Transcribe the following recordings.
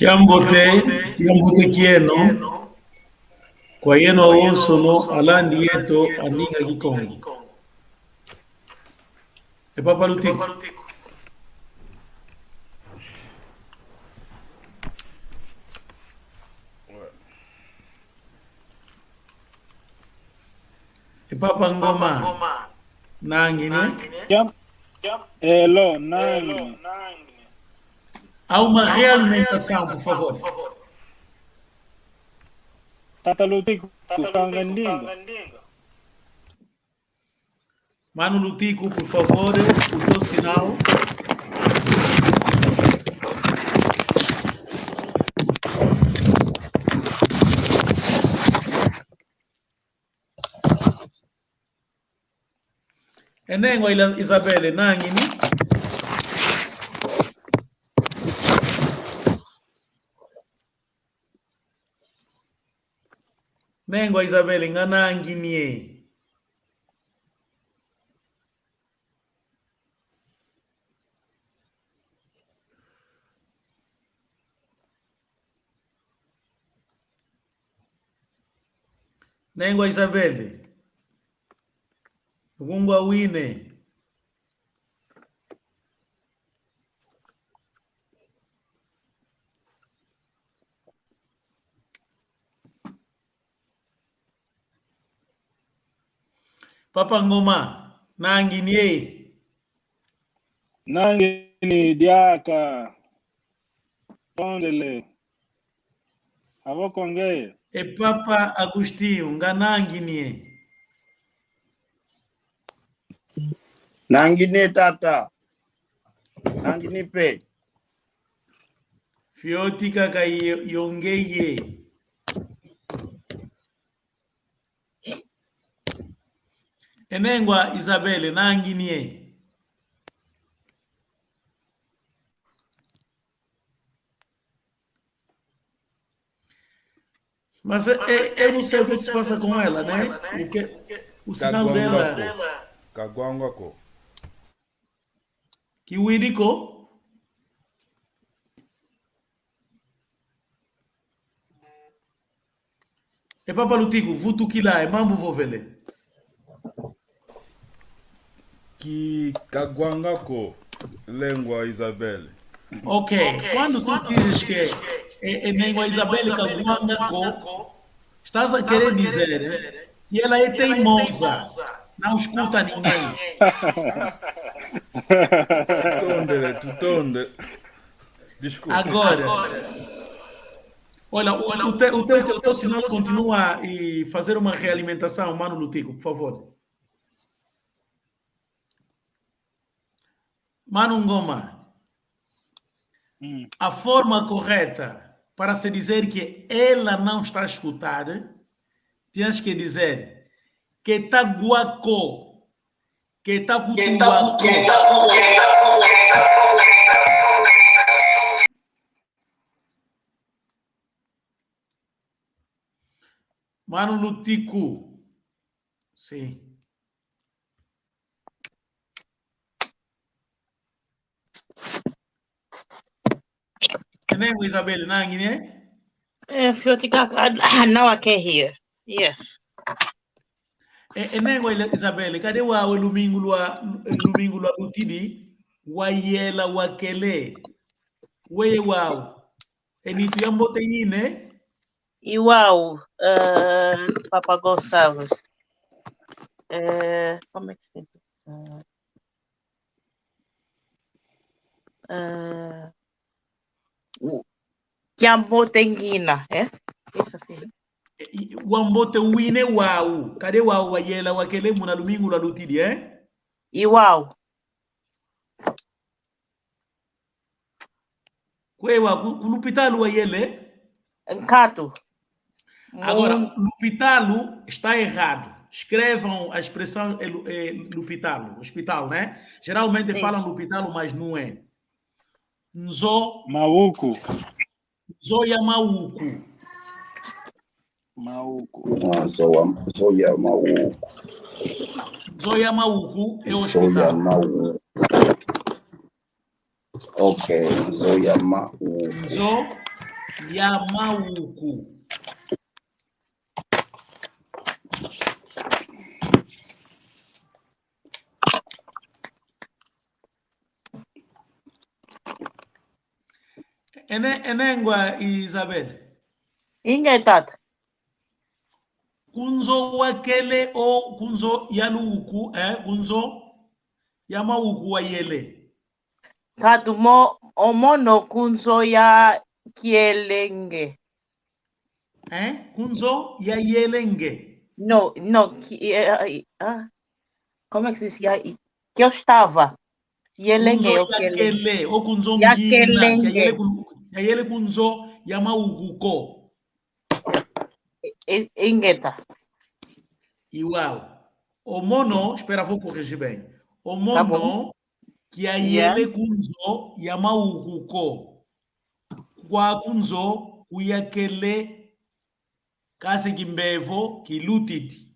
Kiambote kieno, kwa yeno awoso no alandi yeto aninga kikongo. E papa lutiko. E papa ngoma. Nangi ne? Hello, nangi. Há uma realimentação, por favor. Tata Lutico, Kangandinga. Mano Lutico, por favor, o teu sinal. Enengo Isabelle, nangini? Nengo Isabelle, nganangini. Nengo Isabelle. Gungwa wine. Papa Ngoma, nangini. Nangini diaka. Tondele. Avokongeye. E Papa Agostinho, nganangini. Nangini tata. Nangini pe. Fioti kaka yongeye. Enengwa Isabelle, nangini. Mas eu não sei o que se passa com ela, né? O sinal dela... Kagwangwako. Kiwiriko? E Papa Lutico, vutu kila, mambo vovele. Que Kagwangako, língua Isabelle. Ok, quando tu dizes que é língua Isabelle Kagwangako, estás a querer dizer que ela é teimosa, não escuta ninguém. Tutonde. Desculpa. Agora, olha, o teu sinal continua a fazer uma realimentação, Mano Lutico, por favor. Mano Ngoma, a forma correta para se dizer que ela não está a escutar, tens que dizer que está guaco, que está gutuaco. Mano Lutico, sim. Nengo Isabelle, nangi né? Now I can hear. Yes. Nengo Isabelle, cadê o lumingo lua lutidi? Wayela wakele. Weye wow. Enitu yambote yine? Iwau, Papa Gonçalves. Como é que se diz? Kiambotenguina, é? Isso assim. Wambote wine wow. Cadê wow wayela wakele muna lumingo la lutidi, Iwau. Kwewa, Lupitalo wayele? Encato. Agora, Lupitalo está errado. Escrevam a expressão Lupitalo, hospital, né? Geralmente falam Lupitalo, mas não é. Nzo. Mauco. Zoya Mauco. Zoya Mauco. Zoya Mauco é o hospital. Zoya Mauco. Ok, Zoya Mauco. Zo Yamauku. Enengwa Isabel. Inge tata. Kunzo wakele o kunzo yaluku, kunzo yamauku wayele. Katu omono kunzo ya kielenge. Kunzo ya yelenge. No, como é que se diz? Que eu estava. Yelenge, Kunzo yakele o kunzo ya ngina. kelenge. Yayele kunzo yamauku ko. Ingeta. Igual. O mono, espera, vou corrigir bem. O Tá bom. mono que a Yeah. ele kunzo yamauku ko. Kwa kunzo kuyakele kase kimbevo kilutiti.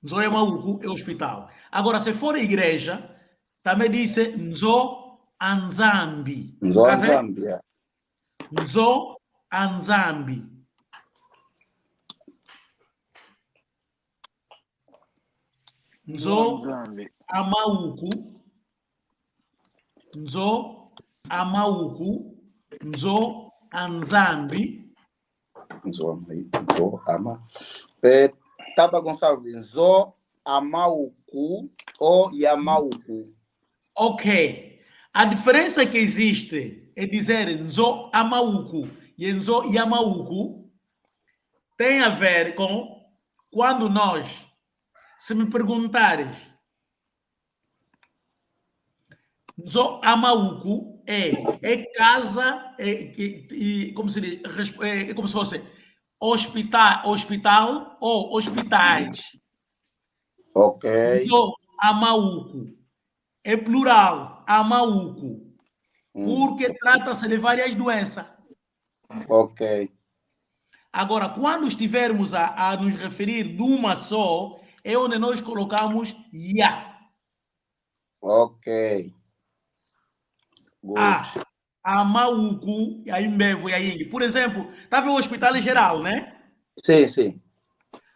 Nzo yamauku é hospital. Agora, se for igreja, também disse nzo anzambi. Nzo Tá vendo? Anzambi, yeah. Nzo anzambi. Nzo Zambi. amauku. Nzo amauku. Nzo anzambi. Nzo ama. Tata Gonçalves, Nzo Amauku ou Yamauku? Ok. A diferença que existe é dizer Nzo amauku e Nzo yamauku tem a ver com quando nós, se me perguntares, Nzo amauku é casa, como se diz, é como se fosse hospital ou hospitais. Ok. Nzo amauku é plural, amauku, porque trata-se de várias doenças. Ok. Agora, quando estivermos a nos referir de uma só, é onde nós colocamos ya. Ok. Good. Amauku, aí Mbevo e aí. Por exemplo, estava o hospital geral, né? Sim, sim.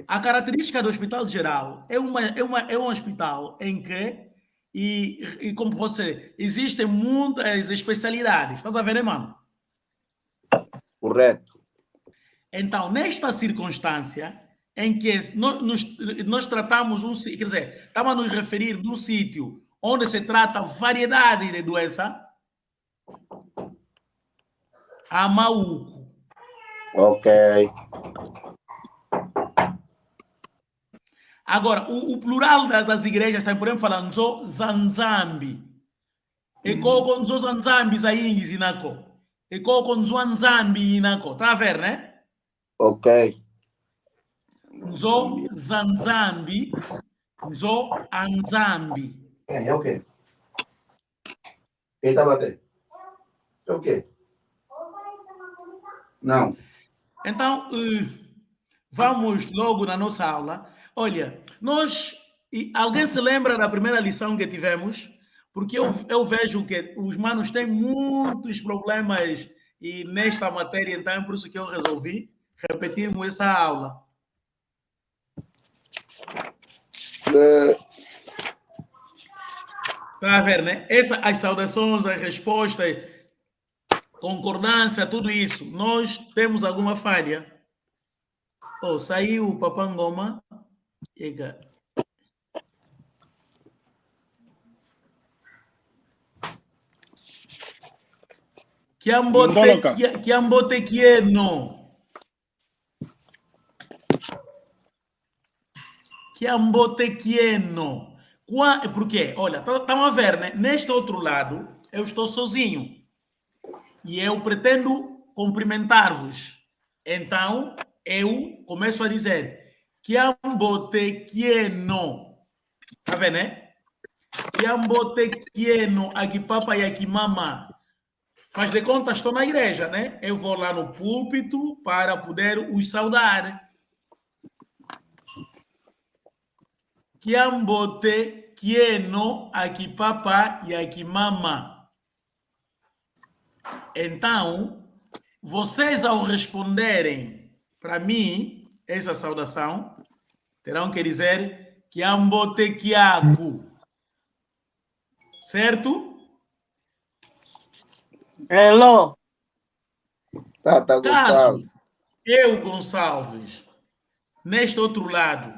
A característica do hospital geral é um hospital em que, e como você, existem muitas especialidades. Estás a ver, né, mano? Correto. Então, nesta circunstância em que nós tratamos quer dizer, estamos a nos referir de um sítio onde se trata variedade de doença, amauku. Ok. Agora, o plural das igrejas tem, por exemplo, falando Nzo Zanzambi. E koko Nzo Zanzambi zaingi zinako. E koko Nzo Anzambi inako. Tá a ver, né? Ok. Nzo Zanzambi. Nzo Anzambi. É o quê? Quem tá batendo? É o quê? Não. Então, vamos logo na nossa aula. Olha, alguém se lembra da primeira lição que tivemos? Porque eu vejo que os manos têm muitos problemas nesta matéria, então é por isso que eu resolvi repetirmos essa aula. Está a ver, né? As saudações, as respostas, concordância, tudo isso. Nós temos alguma falha. Oh, saiu o Papangoma. Ega. Kiambote kieno. Kiambote kieno. Por quê? Olha, estão a ver, né? Neste outro lado, eu estou sozinho. E eu pretendo cumprimentar-vos. Então, eu começo a dizer Kiambote kieno. Tá vendo, né? Kiambote kieno, aqui papa e aqui mama. Faz de conta, estou na igreja, né? Eu vou lá no púlpito para poder os saudar. Kiambote kieno, aqui papa e aqui mama. Então, vocês ao responderem para mim essa saudação, terão que dizer Kiambotekiaku. Certo? Hello. Tata Caso Gonçalves. eu, Gonçalves, neste outro lado,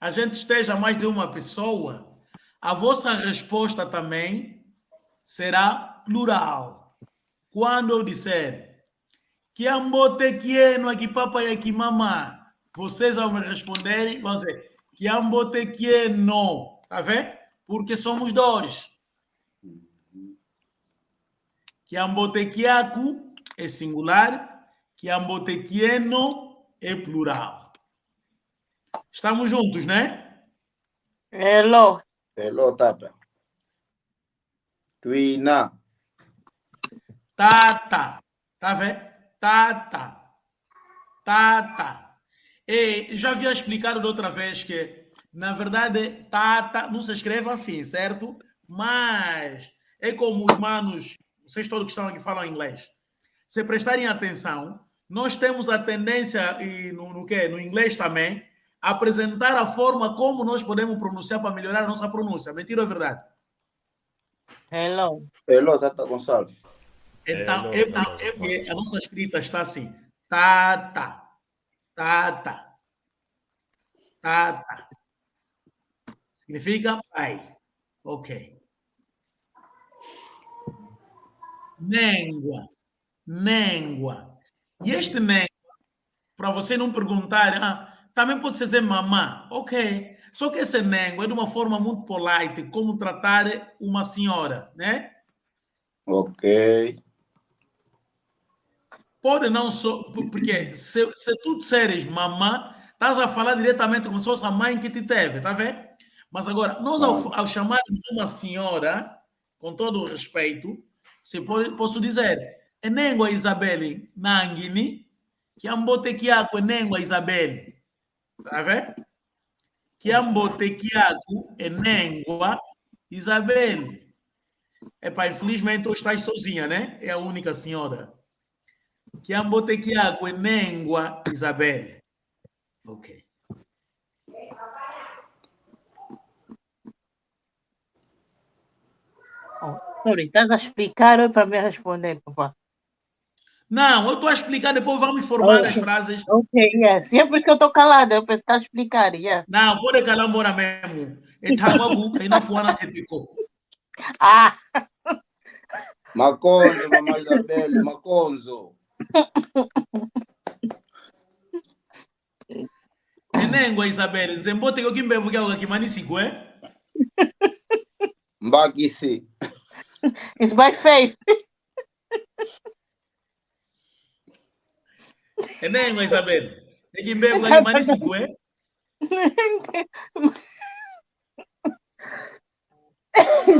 a gente esteja mais de uma pessoa, a vossa resposta também será plural. Quando eu disser Kiambotekieno aqui papai aqui mamá, vocês ao me responderem vão dizer Kiambotekieno, tá vendo? Porque somos dois. Kiambotekiaku é singular, Kiambotekieno é plural. Estamos juntos, né? Hello. Hello, Tata. Tuina. Tata. Tá vendo? Tata. Tata. E já havia explicado da outra vez que, na verdade, tata não se escreve assim, certo? Mas é como os manos, vocês todos que estão aqui falam inglês. Se prestarem atenção, nós temos a tendência, e no inglês também, a apresentar a forma como nós podemos pronunciar para melhorar a nossa pronúncia. Mentira ou é verdade? Hello. Hello, Tata Gonçalves. Então, Hello, Tata Gonçalves. a nossa escrita está assim. Tata. Tata. Tata. Significa pai. Ok. Néngua. Néngua. E este néngua, para você não perguntar, também pode ser dizer mamã. Ok. Só que esse néngua é de uma forma muito polite, como tratar uma senhora, né? Ok. Pode não só. Porque se tu disseres mamã, estás a falar diretamente como se fosse a mãe que te teve, tá vendo? Mas agora, nós ao chamarmos uma senhora, com todo o respeito, posso dizer, Enengua Isabelle Nangini, que ambotekiako Enengua Isabelle. Tá vendo? Que ambotekiako Enengua Isabelle. Epá, infelizmente tu estás sozinha, né? É a única senhora. Que ambotekiako Enengua Isabelle. Ok. Oh, sorry, estás a explicar ou para me responder, papá? Não, eu estou a explicar, depois vamos formar as frases. Ok, yes. E é porque eu estou calada, eu penso que está a explicar, yeah. Não, pode calar embora mesmo. É tababu, aí na fuana tetecou. Ah, Maconzo, mamãe Isabelle, Maconzo. Enengua Isabelle, nzembote yo kimbevu kya ukakimani siku, eh? Mbakisi. it's by faith. Enengua Isabelle. Ekimbevu kakimani siku, eh?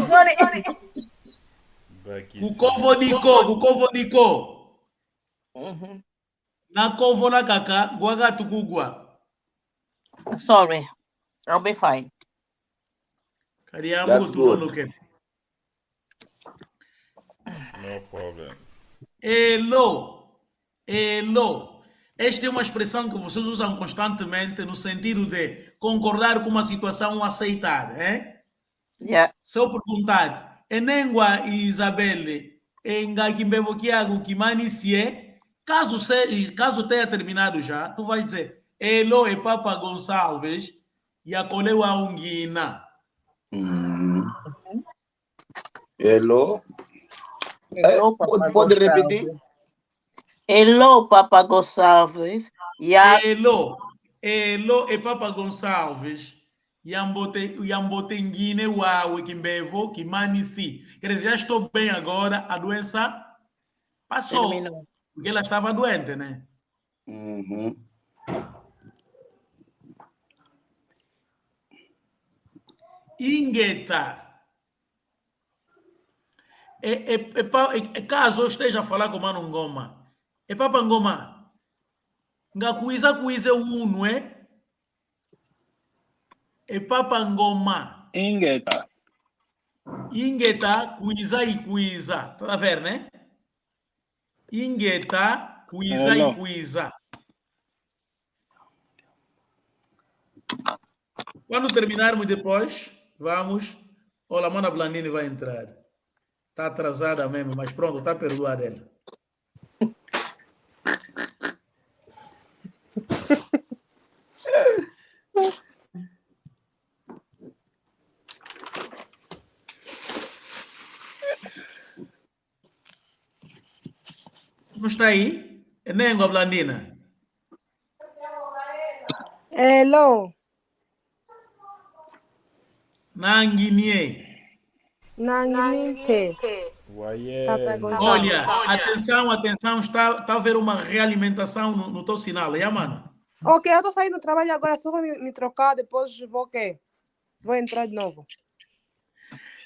Sorry. Kukovo niko. Mhm. Na kovo na kaka, gwaga tukugwa. Sorry, I'll be fine. Kariamu That's good. tuloke. No problem. Hello. Esta é uma expressão que vocês usam constantemente no sentido de concordar com uma situação aceitada, é? Yeah. Se eu perguntar, Enengua e Isabelle, Engakimbevo Kiago Kimani Sie, caso tenha terminado já, tu vais dizer, Hello e Papa Gonçalves e a Colewa Unguina. Hello. Hello, Papa Pode Gonçalves. repetir? Hello, Papa Gonçalves. Yeah. Hello e Papa Gonçalves. Yambote Nguine Uau Kimbevo Kimani Si. Quer dizer, já estou bem agora, a doença passou. Terminou. Porque ela estava doente, né? Uhum. Ingeta. Caso eu esteja a falar com o Mano Ngoma, é Papa Ngoma. Ngakuiza kuize unu, é? É Papa Ngoma. Ingeta. Ingeta kuiza e kuiza. Tá a ver, né? Ingueta, Cuisa Hello. e Cuisa. Quando terminarmos depois, vamos. Olha, a Mana Blandini vai entrar. Está atrasada mesmo, mas pronto, está perdoada ela. Não está aí? É Nengo, Blandina. Hello, Nanguinie. Nanginimpe. Uaiê, Tata Luiz. Gonçalo. Olha, atenção, está a haver uma realimentação no teu sinal, é, mano? Ok, eu tô saindo do trabalho agora, só vou me trocar, depois vou o quê? Vou entrar de novo.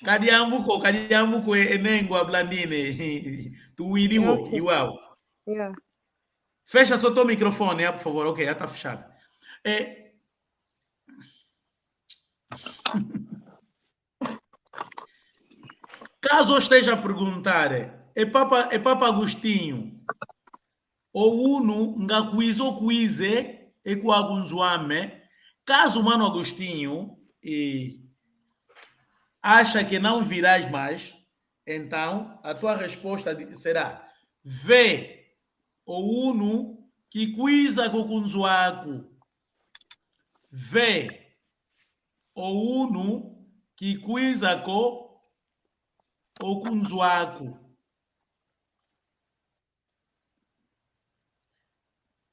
Kadiambuko é Nengo, Blandine. Tu iriwo, Ok. iwau. Yeah. Fecha só teu microfone, por favor. Ok, já está fechado. Caso eu esteja a perguntar, Papa Agostinho, ou Uno, nga quiz ou quize, e com alguns caso o Mano Agostinho acha que não virás mais, então a tua resposta será V ou Uno que quiza com kunzuaku. V ou Uno que quiza com o kunzuaku.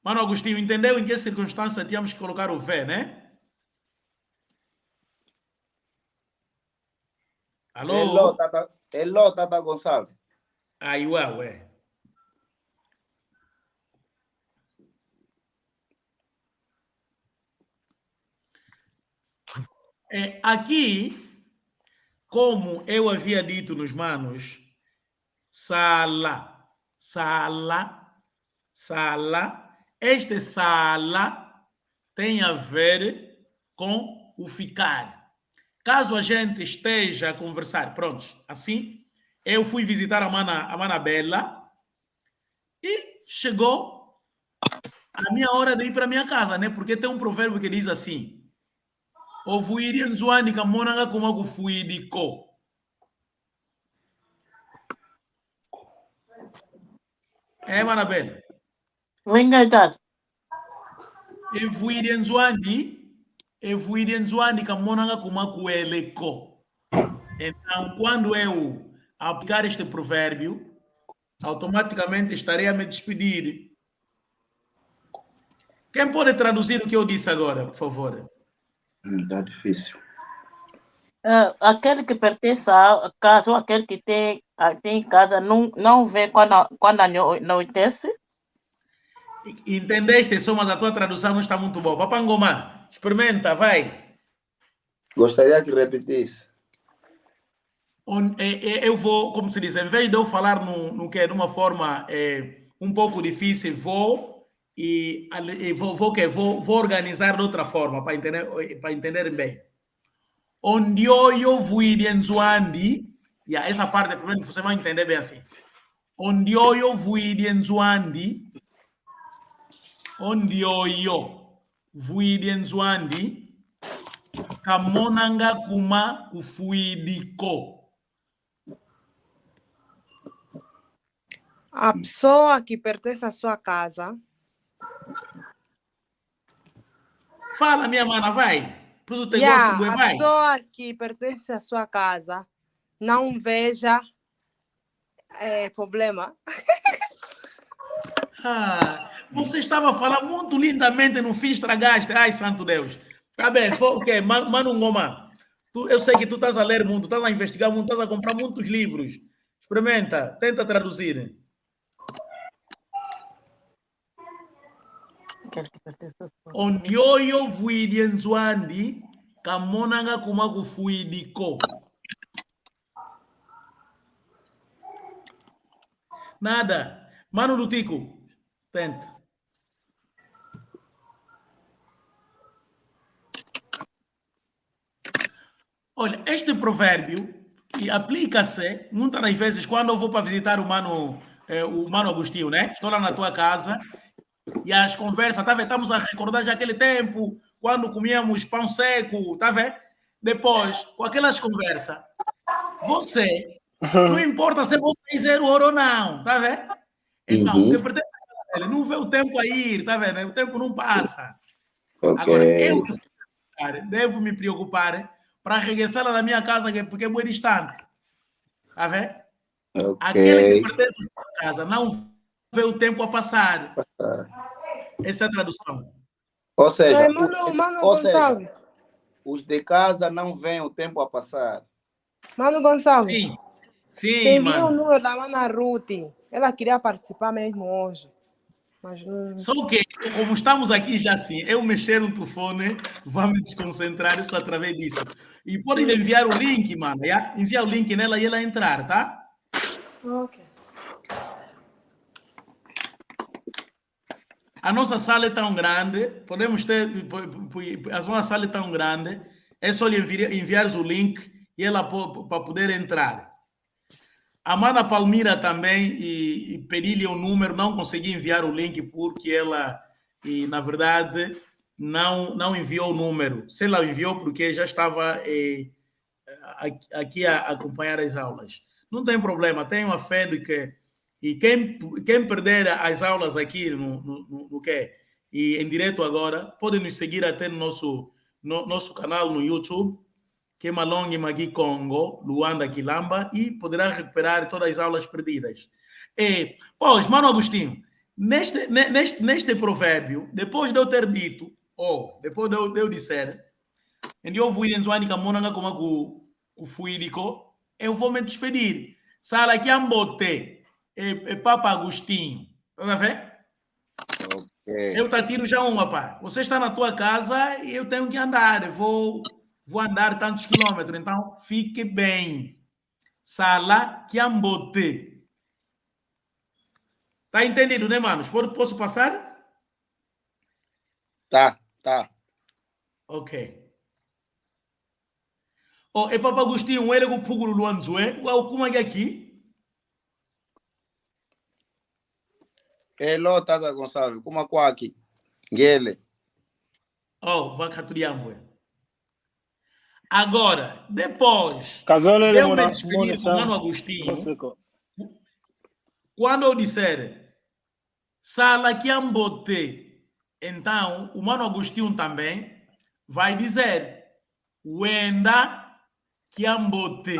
Mano Agostinho, entendeu em que circunstância tínhamos que colocar o V, né? Alô? Hello, Tata Gonçalves. Aí, ué. Aqui, como eu havia dito nos manos, sala. Este sala tem a ver com o ficar. Caso a gente esteja a conversar, prontos, assim, eu fui visitar a Mana Bela e chegou a minha hora de ir para a minha casa, né? Porque tem um provérbio que diz assim: o fuiri nzuani kamonanga kuma kufuidiko. É, Mana Bela? Verdade. Evuiri nzuani kamonanga kuma kueleko. Então, quando eu aplicar este provérbio, automaticamente estarei a me despedir. Quem pode traduzir o que eu disse agora, por favor? Tá difícil. Aquele que pertence à casa, ou aquele que tem em casa, não vê quando anoitece. Entendeste, só, mas a tua tradução não está muito boa. Papangoma, experimenta, vai. Gostaria que repetisse. Eu vou, como se diz, em vez de eu falar de uma forma um pouco difícil, vou organizar de outra forma para entender bem. Onde eu fui Nzuandi, essa parte primeiro você vai entender bem assim. Onde eu fui Nzuandi, onde eu fui Nzuandi, kamonanga kuma kufuidiko. A pessoa que pertence à sua casa. Fala, minha mana, vai. Por te Yeah, gosto, a vai. pessoa que pertence à sua casa não veja problema. Você estava a falar muito lindamente, no fim estragaste. Ai, santo Deus. Tá bem, ok, Mano Ngoma. Eu sei que tu estás a ler muito, estás a investigar muito, estás a comprar muitos livros. Experimenta, tenta traduzir. Onde eu fui de Nzuandi, kamonanga kuma kufuidiko. Nada. Mano do Tico, tenta. Olha, este provérbio aplica-se muitas das vezes quando eu vou para visitar o o Mano Agostinho, né? Estou lá na tua casa e as conversas, tá vendo? Estamos a recordar já aquele tempo, quando comíamos pão seco, tá vendo? Depois, com aquelas conversas, você, não importa se você é 0 ouro ou não, tá vendo? Então, o que pertence a ele, não vê o tempo a ir, tá vendo? O tempo não passa. Agora, eu Ok. devo me preocupar para regressar lá na minha casa, porque é muito distante. Tá vendo? Aquele que Ok. pertence à sua casa não vê o tempo a passar. Essa é a tradução. Ou seja, Mano ou seja, Gonçalves. os de casa não veem o tempo a passar. Mano Gonçalves. Sim, sim, Tem o mano. número da Mana Ruth. Ela queria participar mesmo hoje. Mas não. Só que, como estamos aqui já assim, eu mexer no telefone, vou me desconcentrar isso através disso. E pode lhe enviar o link, mano. Já? Envia o link nela e ela entrar, tá? Ok. A nossa sala é tão grande, podemos ter. A nossa sala é tão grande, é só lhe enviar o link e ela para poder entrar. A Mana Palmira também, e pedi-lhe o número, não consegui enviar o link porque ela, na verdade, não enviou o número. Se ela enviou, porque já estava aqui a acompanhar as aulas. Não tem problema, tenho a fé de que. E quem perder as aulas aqui no que e em direto agora, pode nos seguir até no nosso canal no YouTube, que é Malongi Magui Congo, Luanda Quilamba, e poderá recuperar todas as aulas perdidas. Pois, Mano Agostinho, neste provérbio, depois de eu ter dito, ou depois de eu disser, eu vou ir em Zuanica Monanga como o Fuídico, eu vou me despedir. Sala aqui ambote, Papa Agostinho, tá vendo? Ok. Eu te tiro já uma, pá. Você está na tua casa e eu tenho que andar. Vou andar tantos quilômetros, então fique bem. Sala Kiambote. Tá entendido, né, manos? Posso passar? Tá, tá. Ok. Oh, e Papa Agostinho, ele go puguru luanzue. Uau, como é aqui? Hello, Tata Gonçalves. Como é aqui? Ngele. Oh, vai caturiambue. Agora, depois Casola de ele eu me mona despedir com o Mano munição. Agostinho, Seco. quando eu disser Sala Kiambote, então o Mano Agostinho também vai dizer Wenda Kiambote.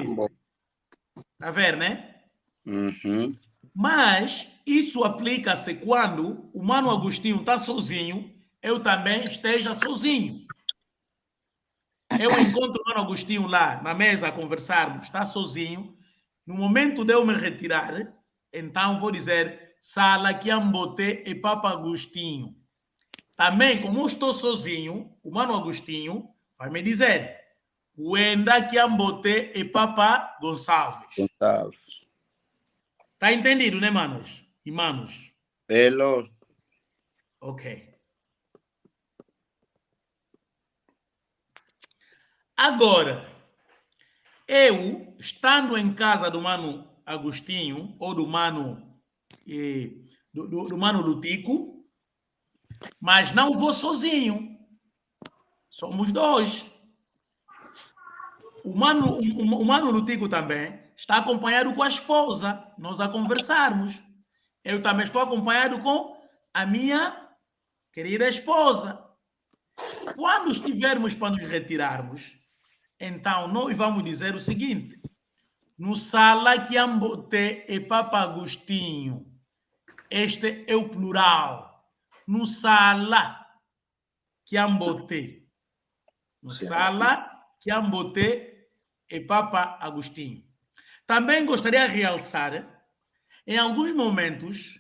Tá vendo, né? Uhum. Mas isso aplica-se quando o Mano Agostinho está sozinho, eu também esteja sozinho. Eu encontro o Mano Agostinho lá na mesa a conversarmos, está sozinho. No momento de eu me retirar, então vou dizer Sala Kiambote e Papa Agostinho. Também, como eu estou sozinho, o Mano Agostinho vai me dizer Wenda Kiambote e Papa Gonçalves. Gonçalves. Tá entendido, né, manos? E manos? Hello. Ok. Agora, eu, estando em casa do Mano Agostinho, ou do Mano, do Mano Lutico, mas não vou sozinho. Somos dois. O Mano Lutico também está acompanhado com a esposa, nós a conversarmos. Eu também estou acompanhado com a minha querida esposa. Quando estivermos para nos retirarmos, então nós vamos dizer o seguinte: no Sala Kiambote e Papa Agostinho, este é o plural. No Sala Kiambote. No Sala Kiambote e Papa Agostinho. Também gostaria de realçar, em alguns momentos,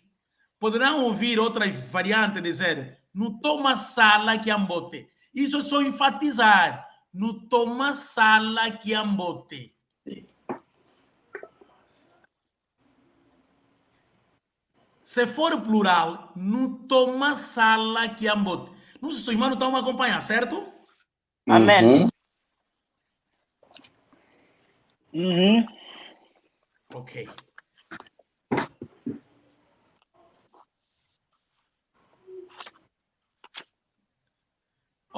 poderão ouvir outra variante dizer no toma sala Kiambote. Isso é só enfatizar. No toma sala Kiambote. Se for plural, no toma sala Kiambote. Não sei se os irmãos estão a acompanhar, certo? Amém. Uhum. Ok.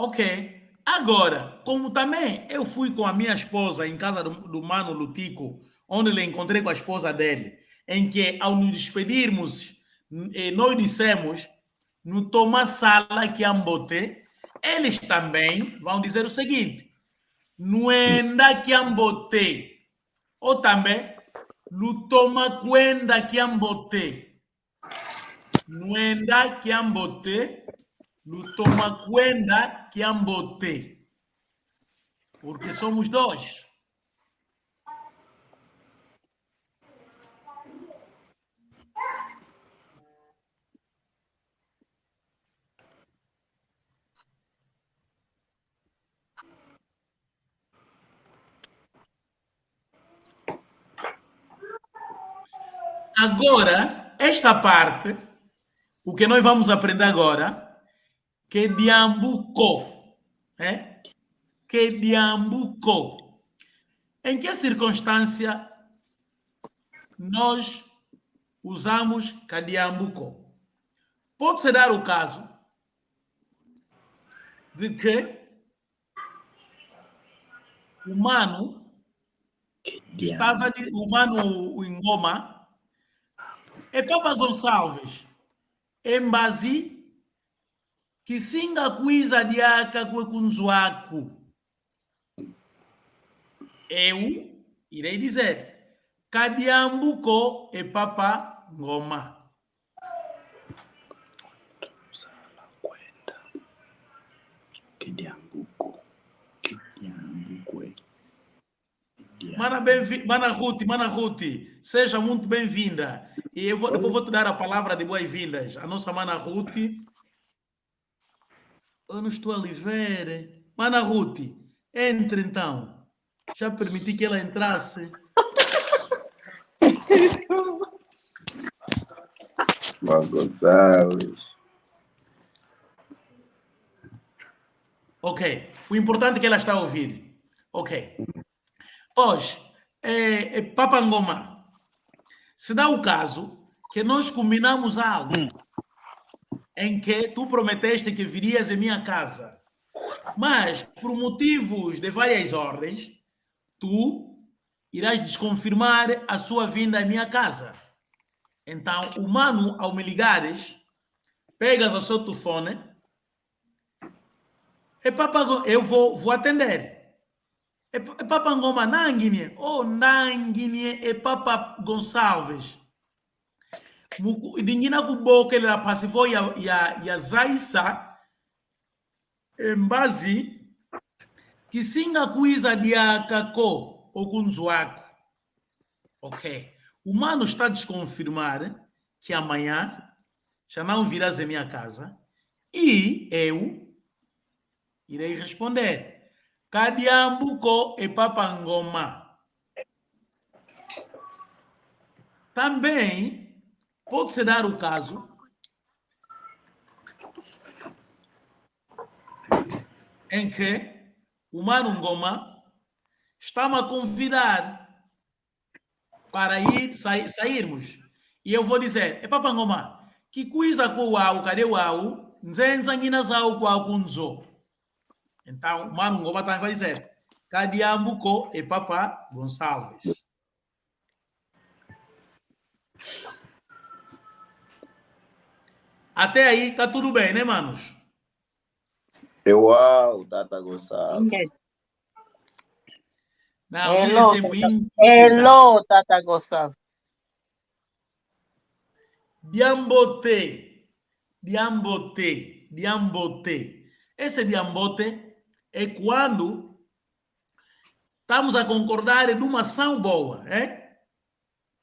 Ok. Agora, como também eu fui com a minha esposa em casa do Mano Lutico, onde ele encontrei com a esposa dele, em que ao nos despedirmos, nós dissemos, no toma sala que ambote, eles também vão dizer o seguinte, nuenda que ambote, ou também, no toma cuenda que ambote, nuenda que ambote, no toma cuenta que ambote. Porque somos dois. Agora, esta parte, o que nós vamos aprender agora, que diambuco, né? Que diambuco. Em que circunstância nós usamos cadiambuco? Pode-se dar o caso de que o Mano, o Mano Ngoma, e Papa Gonçalves, em base que singa coisa diaca com kunzuaku. Eu irei dizer, Cadiambuco e Papa Ngoma. Mana Ruth, seja muito bem-vinda. E depois vou te dar a palavra de boas-vindas. A nossa Mana Ruth. Eu não estou a lhe ver. Mana Ruth, entre então. Já permiti que ela entrasse. Gonçalves. Ok. O importante é que ela está a ouvir. Ok. Hoje, Papa Ngoma, se dá o caso que nós combinamos algo em que tu prometeste que virias em minha casa, mas por motivos de várias ordens, tu irás desconfirmar a sua vinda em minha casa. Então, o Mano, ao me ligares, pegas o seu telefone e Papa, eu vou atender. E Papa Ngoma Nanguine, ou Nanguine e Papa Gonçalves. Dingina kuboke la pasifo ya Zaisa em base que singa kuiza diakako okunzuako. Ok. O Mano está a desconfirmar que amanhã já não virás em minha casa e eu irei responder. Cadiambuco e Papa Ngoma. Também pode-se dar o caso em que o Mano Ngoma está-me a convidar para sairmos. E eu vou dizer, Papa Ngoma, que coisa com o Uau, cadê o Uau? Nzenza ngina zau com o Kunzo. Então, o Mano Ngoma também vai dizer, Cadiambuco e Papa Gonçalves. Até aí, tá tudo bem, né, manos? Uau, Tata Gonçalves. Não, Hello, dizem sempre hello, Tata Gonçalves. Diambote. Diambote. Diambote. Esse diambote é quando estamos a concordar de uma ação boa, é?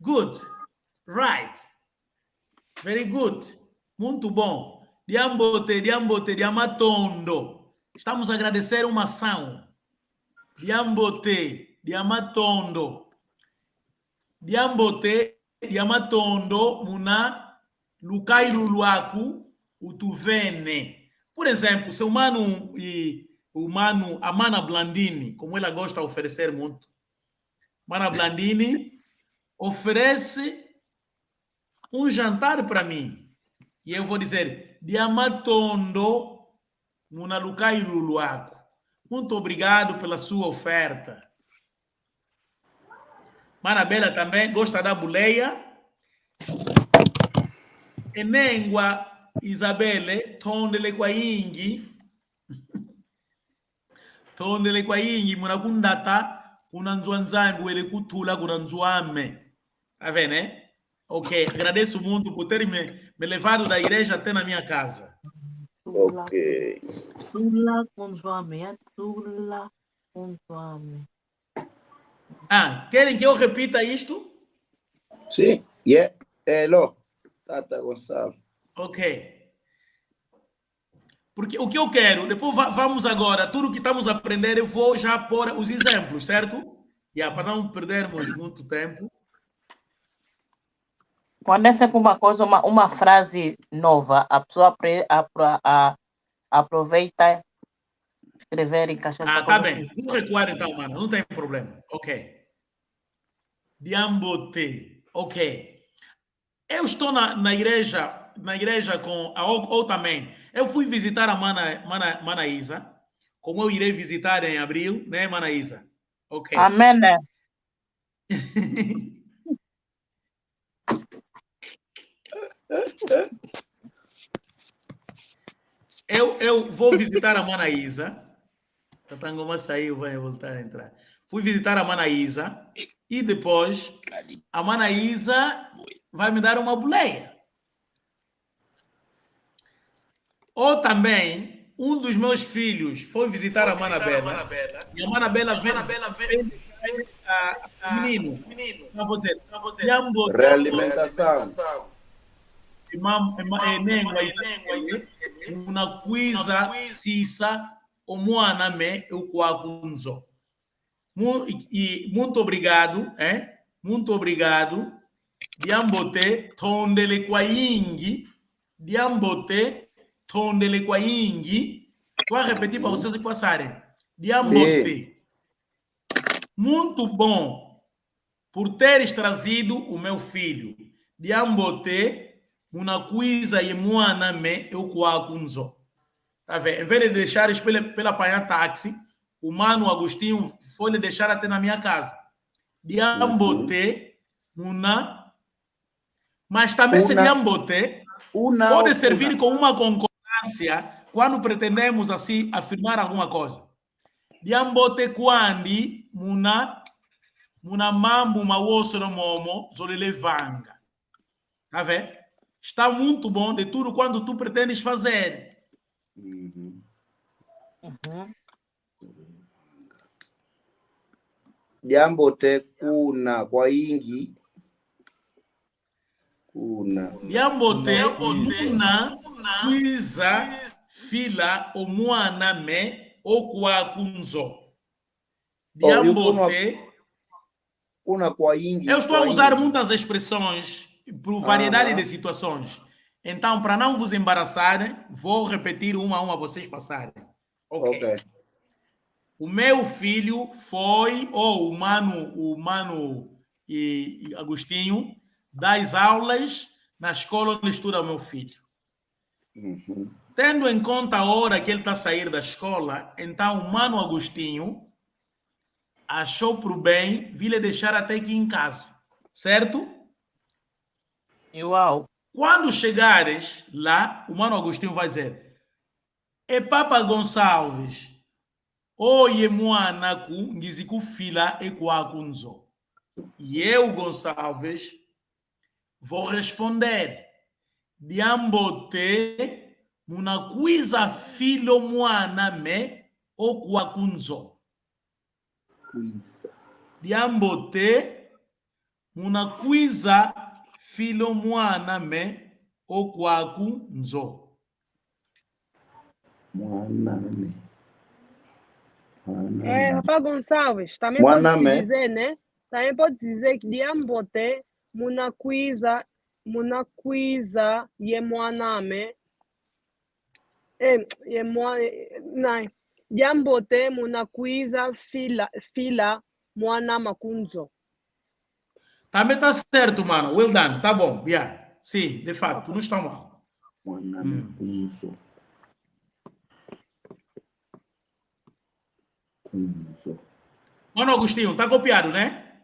Good. Right. Very good. Muito bom. Diambote, diambote, diamatondo. Estamos a agradecer uma ação. Diambote, diamatondo. Diambote, diamatondo, muna, lukai luluaku, utuvene. Por exemplo, se o Mano a Mana Blandini, como ela gosta de oferecer muito, Mana Blandini oferece um jantar para mim. E eu vou dizer, diamatondo Munalukai Luluaco. Muito obrigado pela sua oferta. Manabela também gosta da boleia. Enengua Isabelle, tondele kwa ingi. Tondele kwa ingi, munakundata, kuna nzuanzangu, ele kutula, kuna nzuame. Tá vendo, né? Ok, agradeço muito por ter me levado da igreja até na minha casa. Ok. Tula com Joame, tula com Joame. Ah, querem que eu repita isto? Sim. Yeah. Hello. Tata Gonçalves. Ok. Porque o que eu quero, depois vamos agora, tudo que estamos a aprender, eu vou já pôr os exemplos, certo? Para não perdermos muito tempo. Quando é sempre uma coisa, uma frase nova, a pessoa aproveita escrever em caixa. Ah, tá bem. Vou recuar então, mano. Não tem problema. Ok. Diambote. Ok. Eu estou na igreja com ou também. Eu fui visitar a Mana Isa, como eu irei visitar em abril, né, Mana Isa? Ok. Amém, né? Eu vou visitar a Mana Isa. Tatangoma saiu, vai voltar a entrar. Fui visitar a Mana Isa e depois a Mana Isa vai me dar uma boleia. Ou também, um dos meus filhos foi visitar a Mana Bela e a Mana Bela veio menino. Realimentação. Uma coisa sisa omwana me eu kwakunzo. Muito obrigado, Muito obrigado. Diambote tondele kwa ingi. Diambote tondele kwa ingi. Vou repetir para vocês passarem. Diambote. Muito bom por teres trazido o meu filho. Diambote uma coisa e moana me eu kwakunzo. Tá vendo? Em vez de deixar pela apanhar táxi, o mano Agostinho foi lhe deixar até na minha casa. Diambote, mas também se Diambote pode servir como uma concordância quando pretendemos assim afirmar alguma coisa. Diambote quando muna mambo mawoso no momo zolelevanga. Tá vendo? Está muito bom de tudo quando tu pretendes fazer. Diambote kuna kwa ingi. Kuna. Diambote kuna kwiza fila omwana me okwakunzo. Diambote. Kuna kwa ingi. Eu estou a usar muitas expressões por variedade de situações. Então, para não vos embaraçarem, vou repetir uma a uma vocês passarem. Ok. O meu filho foi, ou o Mano e Agostinho, das aulas na escola onde estuda o meu filho. Tendo em conta a hora que ele está a sair da escola, então o Mano Agostinho achou por bem vir lhe deixar até aqui em casa. Certo? Uau. Quando chegares lá, o Mano Agostinho vai dizer: "E Papa Gonçalves, oye mwana ngiziku fila e kwakunzo." E eu, Gonçalves, vou responder: "Diambote muna kuiza filo mwana me o kwakunzo." Diambote muna kuiza filo mwana me o kwakunzo. Papa Gonçalves, também pode dizer, né? Também pode dizer que Diambote munakuiza ye mwaname. Não. Diambote munakuiza fila mwana makunzo. Também está certo, mano. Well done. Tá bom. Yeah. Sim, de fato, não está mal. Mano Agostinho, tá copiado, né?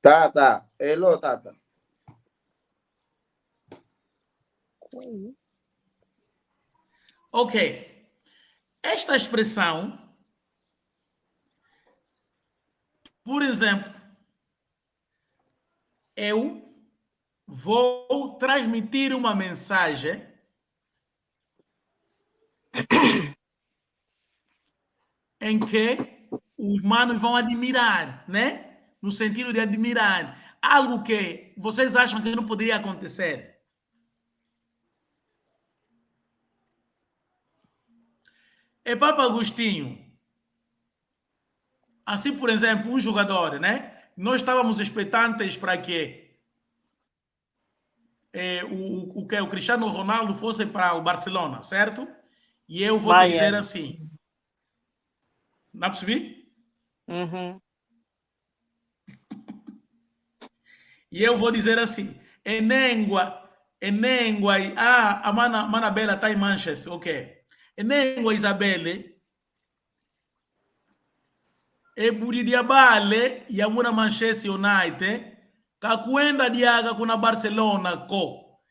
Tá. Hello, Tata. Ok. Esta expressão, por exemplo, eu vou transmitir uma mensagem em que os manos vão admirar, né? No sentido de admirar. Algo que vocês acham que não poderia acontecer. Papa Agostinho, assim, por exemplo, um jogador, né? Nós estávamos expectantes para que o Cristiano Ronaldo fosse para o Barcelona, certo? E eu vou te dizer assim. Não percebi? E eu vou dizer assim. Enengua, a Mana Bela está em Manchester, ok. Enengua Isabelle, e Buridiabale, e Amuna Manchester United, Kakuenda Diaga kuna Barcelona, co.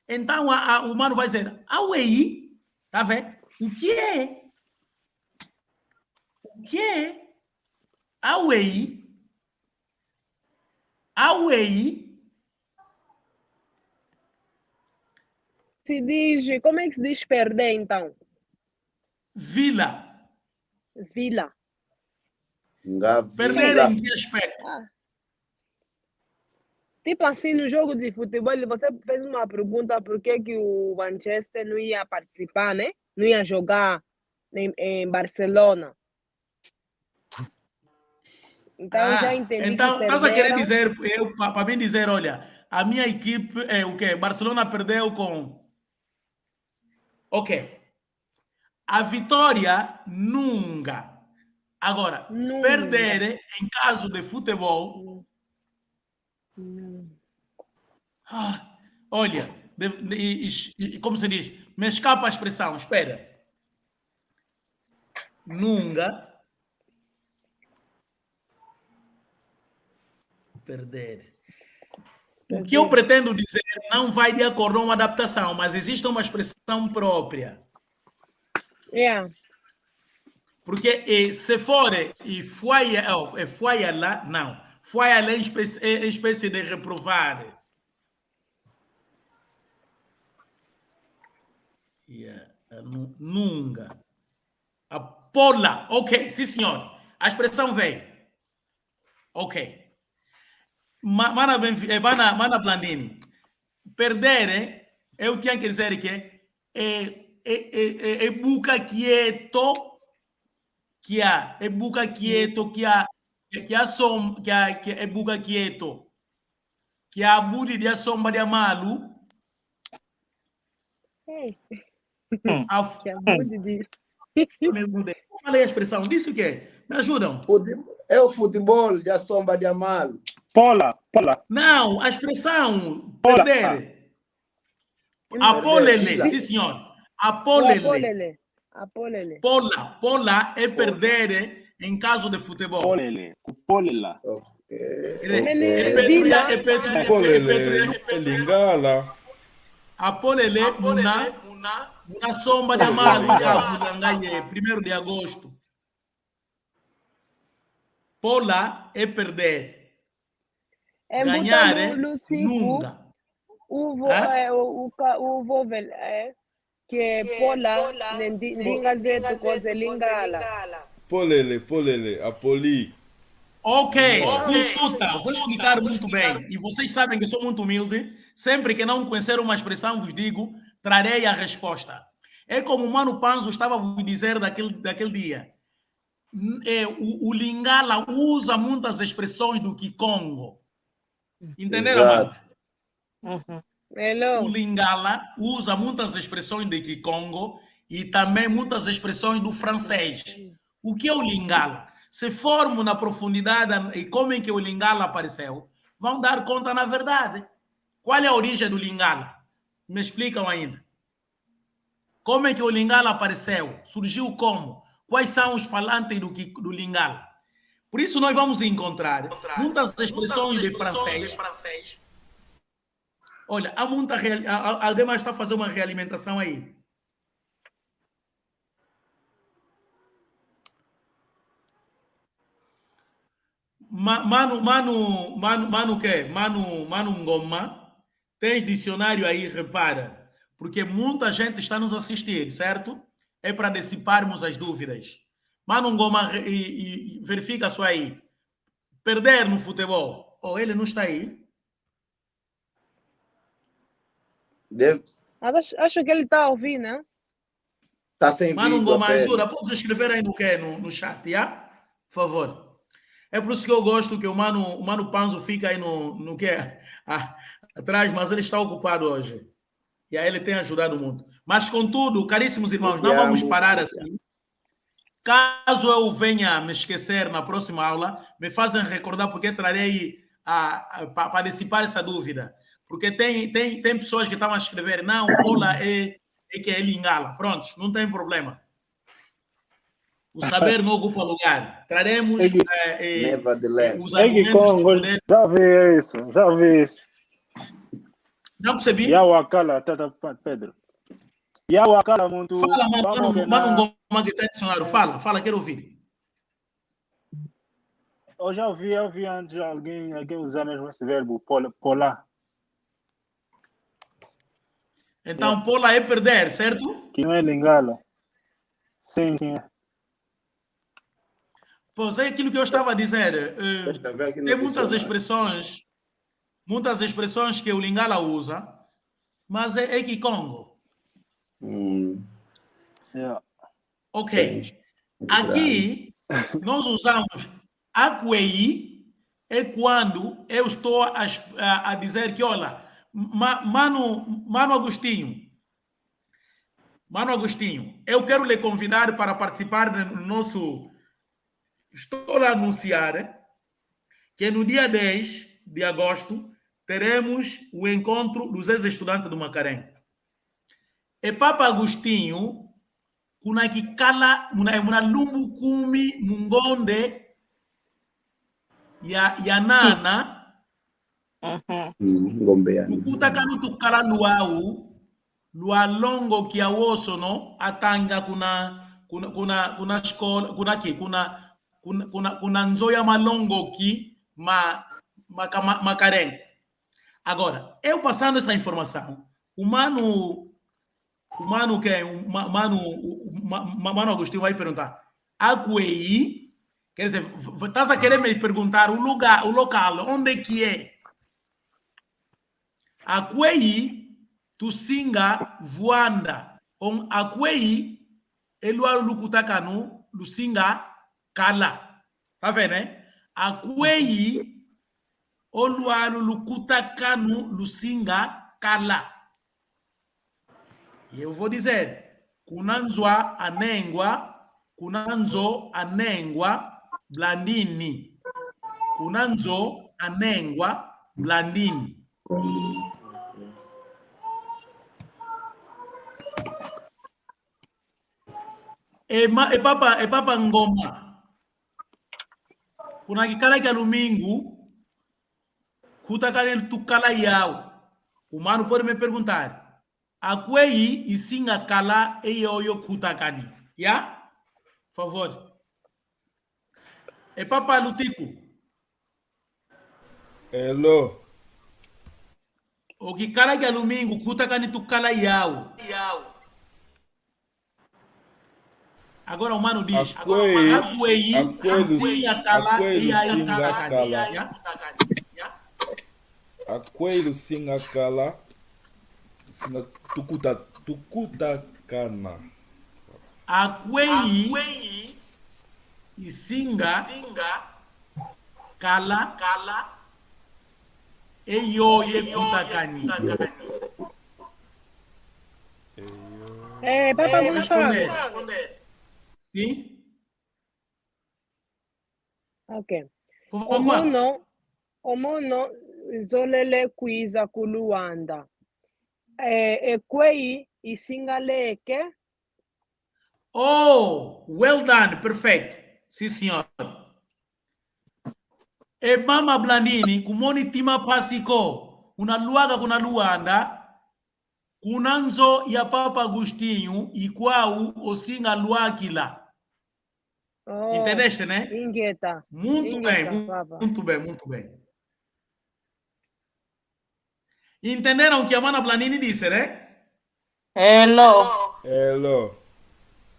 Então, o mano vai dizer, away, tá vendo? O que é? O que é? Away. Se diz, como é que se diz perder, então? Vila. Perder em que aspecto? Tipo assim, no jogo de futebol, você fez uma pergunta por que o Manchester não ia participar, né? Não ia jogar em Barcelona. Então, já entendi. Então, estás a querer dizer, para mim dizer, olha, a minha equipe é o quê? Barcelona perdeu com... Ok. A vitória nunca. Agora, perder em caso de futebol... olha, como se diz? Me escapa a expressão, espera. Nunca. Perder. O que eu pretendo dizer não vai de acordo com uma adaptação, mas existe uma expressão própria. Porque se for e foi lá, não. Foi lá em espécie de reprovar. Nunca. A pola. Ok, sim, senhor. A expressão veio. Ok. Mana Blandini. Perder, eu tinha que dizer que é buca quieto, que é buca quieto, que é buca quieto, que a budi de sombra de amalu. Eu falei a expressão, disse o quê? Me ajudam. É o futebol de sombra de amalo. Pola. Não, a expressão perder. Apolele, sim senhor. Apolele. Pola é perder em caso de futebol. Polela. Lingala. Apolele una sombra de amalo 1º de agosto. Pola é perder. Ganhar nunca. O Vovel que Pola ninga coisa lingala. Polele, apoli. Ok, escuta, vou explicar muito bem. E vocês sabem que eu sou muito humilde. Sempre que não conhecer uma expressão, vos digo, trarei a resposta. É como o Mano Panzo estava a vos dizer daquele dia. O Lingala usa muitas expressões do Kikongo. Entenderam, mano? O Lingala usa muitas expressões de Kikongo e também muitas expressões do francês. O que é o Lingala? Se formos na profundidade e como é que o Lingala apareceu, vão dar conta na verdade. Qual é a origem do Lingala? Me explicam ainda. Como é que o Lingala apareceu? Surgiu como? quais são os falantes do Lingala. Por isso nós vamos encontrar muitas expressões de francês. Olha, há muita a Dema está a fazer uma realimentação aí. Mano Ngoma, tens dicionário aí, repara, porque muita gente está nos assistir, certo? É para dissiparmos as dúvidas. Mano Ngoma, verifica só aí. Perder no futebol, ou ele não está aí? Acho que ele está a ouvir, né? Está sem Mano vídeo Ngoma, apenas. ajuda, podes escrever aí no chat, já? Por favor. É por isso que eu gosto que o Mano Panzo fica aí no que é atrás, mas ele está ocupado hoje. E aí ele tem ajudado muito. Mas, contudo, caríssimos irmãos, não vamos parar assim. Caso eu venha me esquecer na próxima aula, me fazem recordar porque trarei para dissipar essa dúvida. Porque tem pessoas que estão a escrever, não, Pola é que é Lingala. Pronto, não tem problema. O saber não ocupa lugar. Traremos os argumentos Congo, poder... já ouvi isso. Não percebi? Yawakala, Tata Pedro. Yawakala, muito. Fala, mano, Ngoma que está em dicionário. Fala, quero ouvir. Eu já ouvi antes alguém usar mesmo esse verbo, polar. Então, Pola é perder, certo? Que não é Lingala. Sim. Pois é aquilo que eu estava a dizer. Tem muitas expressões que o Lingala usa, mas é Kikongo. Yeah. Ok. Aqui, nós usamos Akwei, é quando eu estou a dizer que, olha, Mano Agostinho, eu quero lhe convidar para participar no nosso... Estou a anunciar que no dia 10 de agosto teremos o encontro dos ex-estudantes do Macarém. E Papa Agostinho, kuna kikala, muna lumbu kumi, mungonde, ya nana, ukuta kanu tukala luau, lualongo kiawoso no, atanga kuna shkola, kuna nzoya malongo ki Macarém. Agora, eu passando essa informação, o Mano Agostinho vai perguntar, Akwei, quer dizer, estás a querer me perguntar o local, onde é que é? Akwei, tu singa voanda. Akwei, ele é o lukutakanu, lusinga kala. Tá vendo, né? Akwei, oluaru lukutakanu, lusinga kala. E eu vou dizer, kunanzwa anengwa, kunanzo anengwa, blandini. Kunanzo anengwa, blandini. E Papa Ngoma. Kuna kikala kya lumingu, kutakale tukala yao. O mano pode me perguntar. Akwei isinga kala eyoyo kutakani. Ya? Por favor. E Papa Lutico. Hello. O que cara que é domingo, kutakani tukala yao. Agora o mano diz. Akwei isinga kala eyoyo kutakani. Akwei lusinga kala. Tukutakana. Akwei isinga kala eyoyo kutakani. Papa Responder. Gonçalo. Sim? Ok. Por favor. Omono zolele kuiza kuluanda. Ekwei isingaleke. Oh, well done, perfeito. Sim, senhor. E mama Blandini, kumoni tima pasiko, una luaga kuna luanda, kunanzo ya Papa Agostinho, ikwau osinga luakila. Oh, Entendeste, né? inquieta. Muito bem, Inquieta, Papa. muito bem, muito bem. Entenderam o que a Mana Blandini disse, né? Hello. Hello.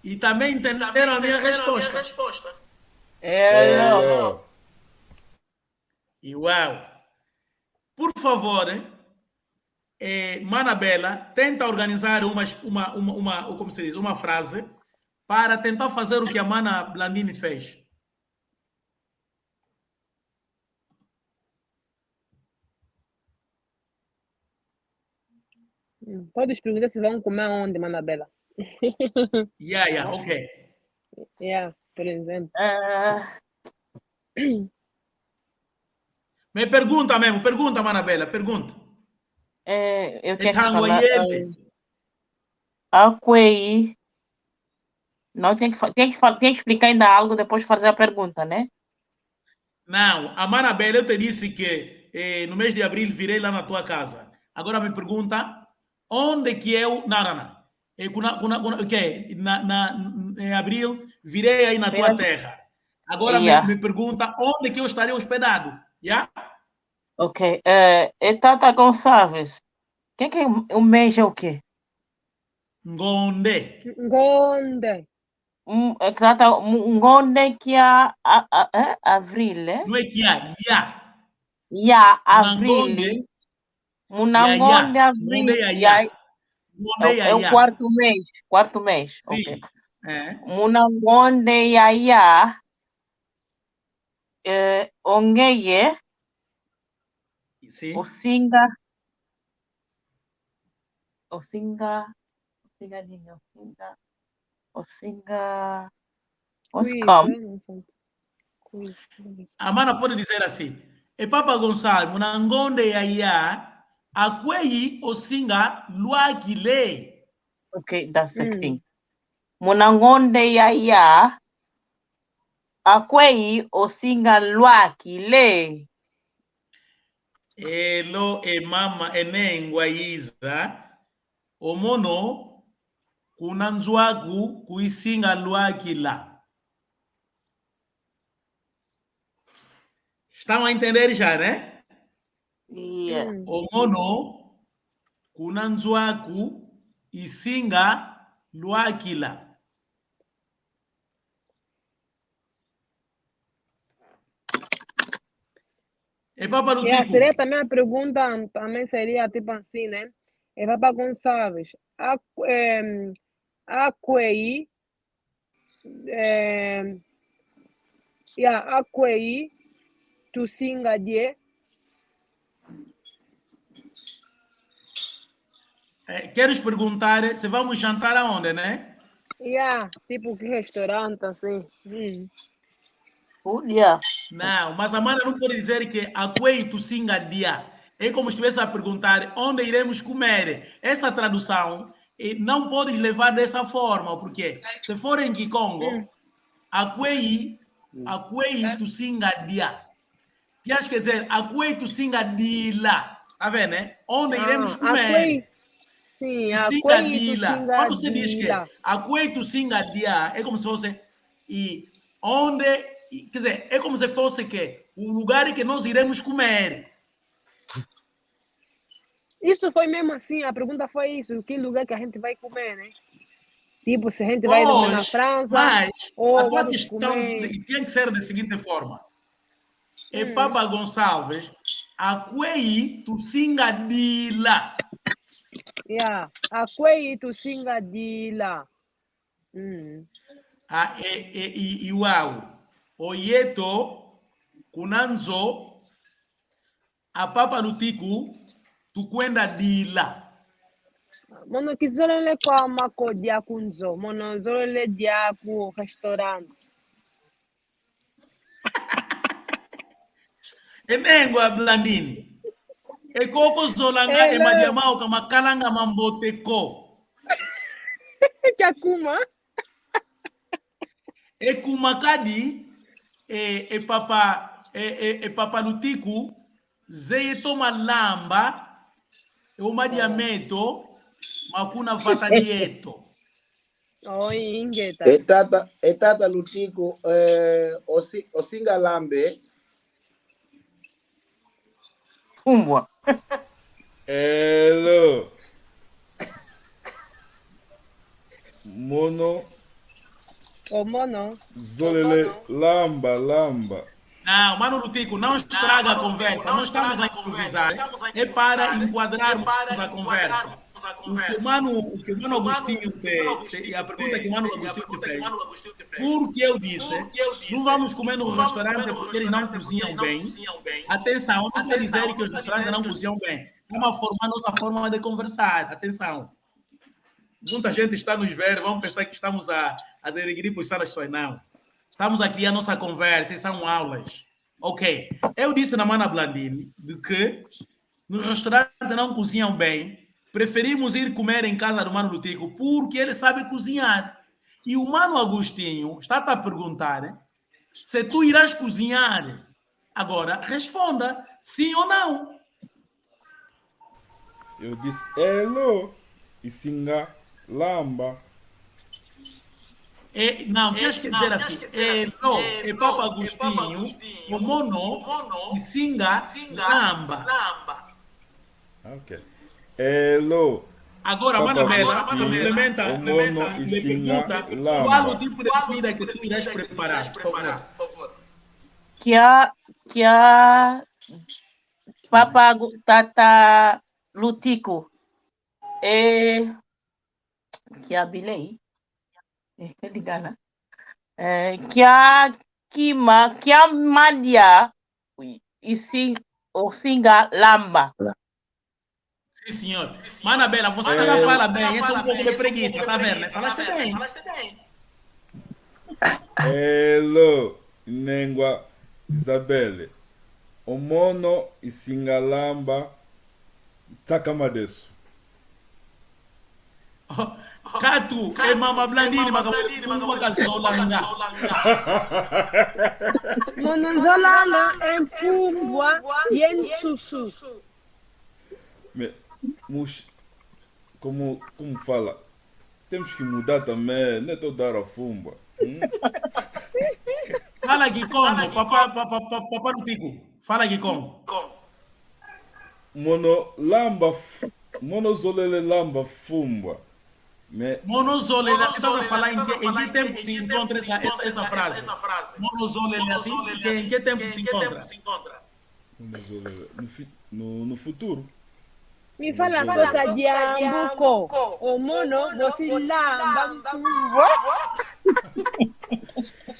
E também entenderam a minha resposta. Hello. Hello. E uau! Por favor, Mana Bela, tenta organizar como se diz, uma frase para tentar fazer o que a Mana Blandini fez. Pode perguntar se vão comer onde, Manabela? Yeah, ok. Yeah, por exemplo. Me pergunta mesmo, pergunta, Mana Bela, pergunta. Eu tinha que Então, falar. ele. Aqui. Não, tem que explicar ainda algo depois de fazer a pergunta, né? Não, a Mana Bela, eu te disse que no mês de abril virei lá na tua casa. Agora me pergunta onde que eu. Não. Ok, em abril virei aí na tua terra. Agora me pergunta onde que eu estaria hospedado. Yeah? Ok. Tata Gonçalves. Que é o mês é o quê? Ngonde. Exato. Ngonde que é abril, né? Não é que há, Ya, abril. Munangonde, abril. É o quarto mês. Quarto mês. Sim. Ok. Munangonde, ya. Ongeye. Sim. Osinga. A Mana pode dizer assim. E Papa Gonçalo, Munangonde ya, akwei osinga luakile. Ok, that's the thing. Munangonde ya, akwei osinga luakile. Elo e mama enengwa iza omono kunanzwaku kuisinga luakila. Estão a entender já, né? Yeah. Omono kunanzwaku isinga luakila. E Papa Lutico. Seria também a pergunta, também seria tipo assim, né? É Papa Gonçalves. Akwei. Akwei. Tu singa de. Queres perguntar se vamos jantar aonde, né? Tipo que restaurante, assim. Yeah. Não, mas a Mana não pode dizer que akwei tu singa dia. É como se estivesse a perguntar onde iremos comer. Essa tradução não pode levar dessa forma, porque se for em Kikongo, akwei tu singa dia. Tens que dizer akwei tu singa dila. Tá vendo, né? Onde iremos comer. Sim, akwei tu singa. Quando você diz que akwei tu singa dia, é como se fosse onde. Quer dizer, é como se fosse que o lugar que nós iremos comer. Isso foi mesmo assim, a pergunta foi isso, que lugar que a gente vai comer, né? Tipo, se a gente vai comer na França, mas ou a tua vamos questão comer... tinha que ser da seguinte forma. E Papa Gonçalves, akwei tu singa dila. Akwei tu singa dila. Iwau. Oyeto, kunanzo, a Papa Lutiku, tu kwenda dila. Mono kizolele kwa mako dia kunzo, mono zolele dia ku restaurant. Enengwa Blandini. Ekoko zolanga emadiamao kama kalanga mamboteko. Kakuma? É com Macadi, Papa Lutico, Zé toma lamba, uma diameto, Macuna vata dieto. Oi, Ingeta. Etata Lutico, Osingalambe, Fumbwa. Hello. Mono O mono. zolele lamba. Não, Mano Lutico, não estraga a conversa. Nós estamos a improvisar. É para enquadrarmos a conversa. O que o Mano Agostinho a pergunta que o Mano Agostinho te fez, porque eu disse, não vamos comer no restaurante porque eles não cozinham bem. Atenção, não estou a dizer que os restaurantes não cozinham bem. É uma nossa forma de conversar. Atenção. Muita gente está nos vendo, vamos pensar que estamos a denegrir por salas só. Não. Estamos a criar nossa conversa, são aulas. Ok. Eu disse na Mana Blandini de que nos restaurantes não cozinham bem, preferimos ir comer em casa do Mano Lutico porque ele sabe cozinhar. E o Mano Agostinho está-te a perguntar se tu irás cozinhar. Agora, responda sim ou não. Eu disse hello. E singa lamba. Não, tens que dizer assim. É Papa Agostinho, o mono, e singa, lamba. Ok. Hello. Agora, Papa Manabela, Agostinho, complementa, o mono e me singa pergunta lamba. qual o tipo de comida que tu irás preparar, por favor. Que a Papago Tata Lutico. Que a Bilei. Ligana. Que a Malia e sim o Singa Lamba. Sim, senhor. Manabela, você já fala bem, esse é um pouco de preguiça, tá vendo? Né? Falaste bem. Hello. Nengua Isabelle. O mono e singa lamba. Takamadesu. Katu, é Mama Blandini, Magafuwa Kazolanga. Mononzolala é fumbwa yensusu. Como fala? Temos que mudar também, não é todo dar a fumba. Fala aqui como, Papa Lutico. Fala aqui como. Monozolele lamba fumba. Monozolele, assim estás a falar em que tempo se encontra essa frase? Monozolele, assim, em que tempo se encontra? Monozolele, no futuro. Me fala coisa de ambuco. O mono, você lamba fumbwa.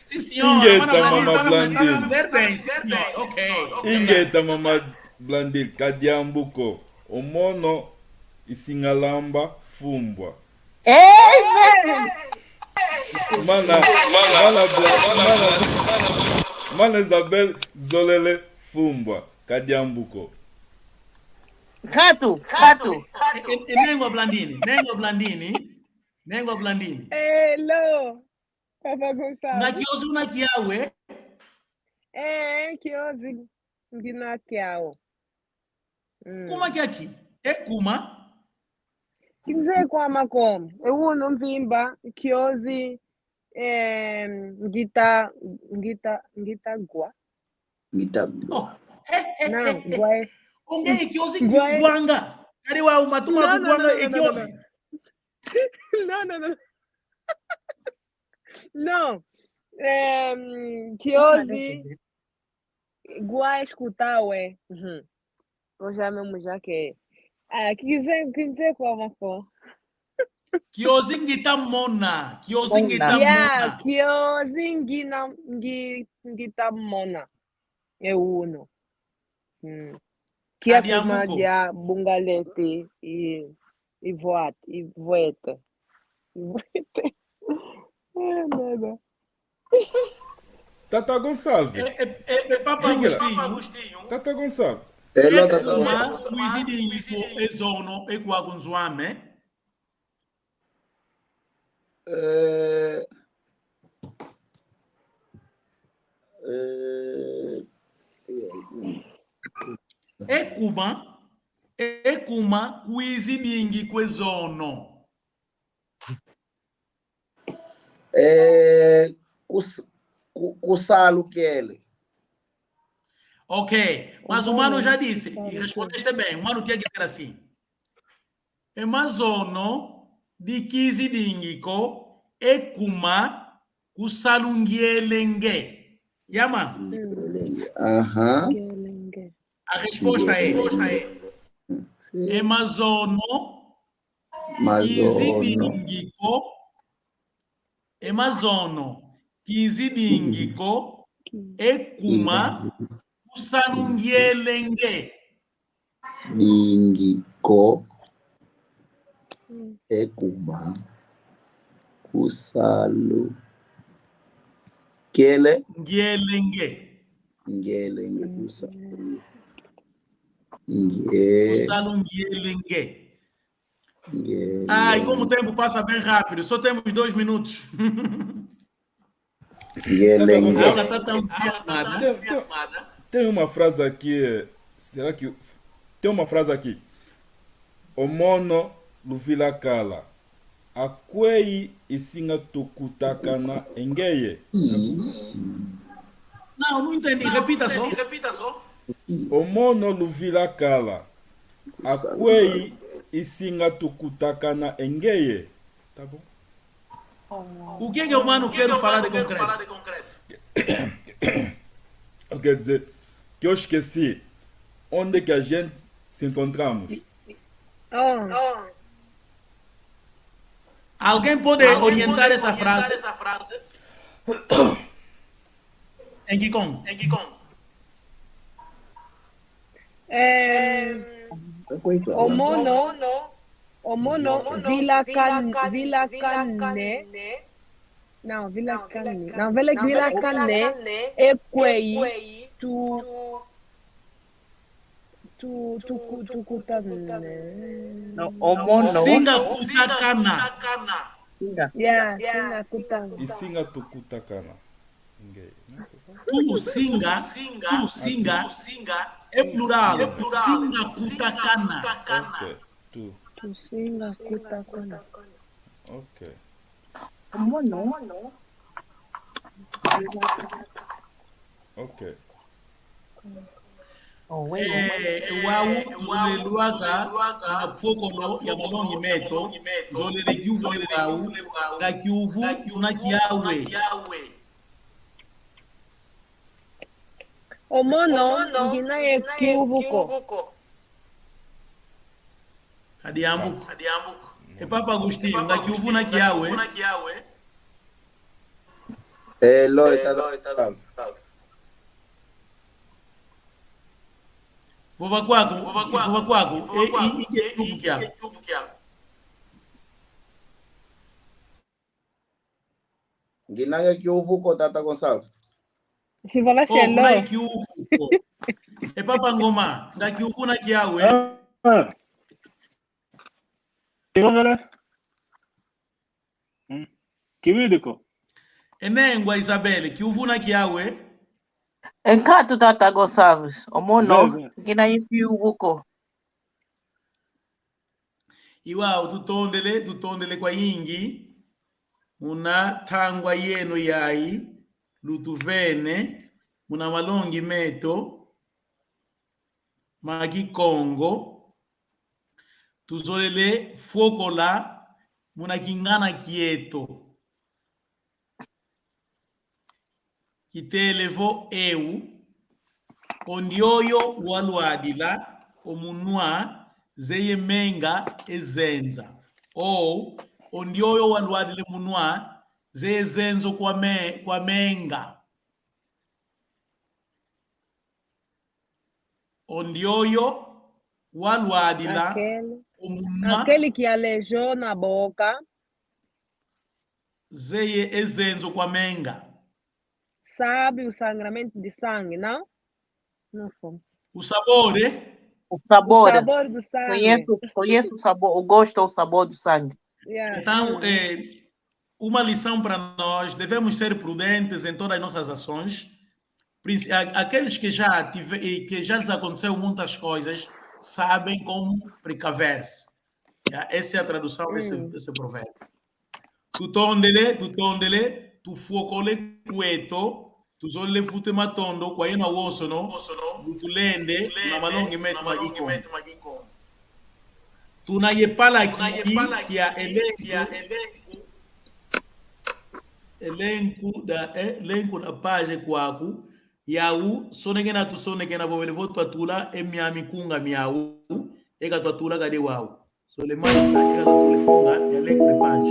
Sim, senhor. Ingeta, Mama Blandini. Bem, sim, senhor. Ok. Ingeta, Mama Blandini. Kadiambuko. O mono e singalamba fumbwa. Amen. Mana Isabel Zolele fumbwa. Kadiambuko. Katu. Nengo Blandini. Hello. Papa Gonçalves. Na kiozi una kiawe, Kiozi ngina kiao. kuma que aqui? É kuma? Kize kwa makom. Eu não vimba kiozi ngita gua. Oh, Não, gua. Onge é kiozi guanga. Kariwa umatuma guanga é kiozi. Não. Não. Kiozi gua escutar ué. Eu já mesmo já que quiser com a maco. Kiozi ngita mona. Yeah, kiozi ngita mona. É uno. Que é como dia bungalete e voete. Nada. Tata Gonçalves. É Papa Agostinho. Tata Gonçalves. Hello, Kuma, kuizidi ezono, ekuagunzwame. Ekuma kwizi bingi kwezono. Kusalukele. Ok, mas o mano já disse, e respondeste bem, o mano quer dizer assim. Emazono de kizi bingiko ekuma kusalungielenge. Yama? Aham. A resposta é Emazono kizidingiko ekuma kusalungielenge. Dingiko ekuma kusalu kele Ngielenge. kusalu Kusalungielenge. E como o tempo passa bem rápido, só temos 2 minutos. A aula está tão entusiasmada. Tem uma frase aqui. Será que. Tem uma frase aqui. Omono luvila kala. Akwei isinga tukutakana engeye. Não entendi. Repita só. Omono luvila kala. Akwei isinga tukutakana engeye. Tá bom? O que é que o mano quer falar de concreto? Eu quero dizer que eu esqueci onde que a gente se encontramos. Alguém pode orientar essa frase? Em que com? Omono Vila Cane. Não, Vila Cane. Não, Vila Cane Equei tu No, Omono. Singa kutakana. Yeah, Singa Kutana. Isinga tukutakana engeye. Tu singa é plural. Singa kutakana. Ok. Tu. Tu Singa Kutana. Ok. Omono. Ok. Oh, Wau tuzuleluaga na fokolo ya malongi meto zolele kiuvu wau ga kiuvu na kiawe. Omono Nginaye Kiuvuko. Adiambuko. Papa Agostinho ga kiuvu na kiawe. Loi, tá. Vova kwako. Kiuvu kiawe. Nginaga Kiuvuko, Tata Gonçalves. Se falar Kunai Xeló. kiuvu. Papa Ngoma ga kiuvu na kiawe. Kividiko. Enengwa Isabelle kiuvu na kiawe. Encanto Tata Gonçalves. Omono Nginaye Kiuvuko. Iwao tutondele kwa yingi una tangwa yeno yai lutuvene muna malongi meto magi Kongo tuzolele fokola muna kingana kieto kitelevo eu ondioyo waluadila omunwa zeye menga ezenza ou ondioyo waluadile munwa zeye zenzo kwa menga ondioyo waluadila omunwa Aquele que aleijou na boca zeye ezenzo kwa menga. sabe o sangramento de sangue, não? Não foi. O sabor, O sabor. O sabor do sangue. Conheço o sabor, o gosto ou o sabor do sangue. Yeah. Então, uma lição para nós: devemos ser prudentes em todas as nossas ações, aqueles que já lhes aconteceu muitas coisas, sabem como precaver-se. Essa é a tradução desse provérbio. Tu tondele, tu focole cueto, tu zole fute matondo, kwa yena woso no, tu lende, na malongi metu magiko. Tu na yepala ki ya elenco da page kwaku, yau, sonegena tu sonegena vovele votu atula, miami kunga miau, ega tu atula gade wau. So le mais ega tu atula kunga, elenco de page.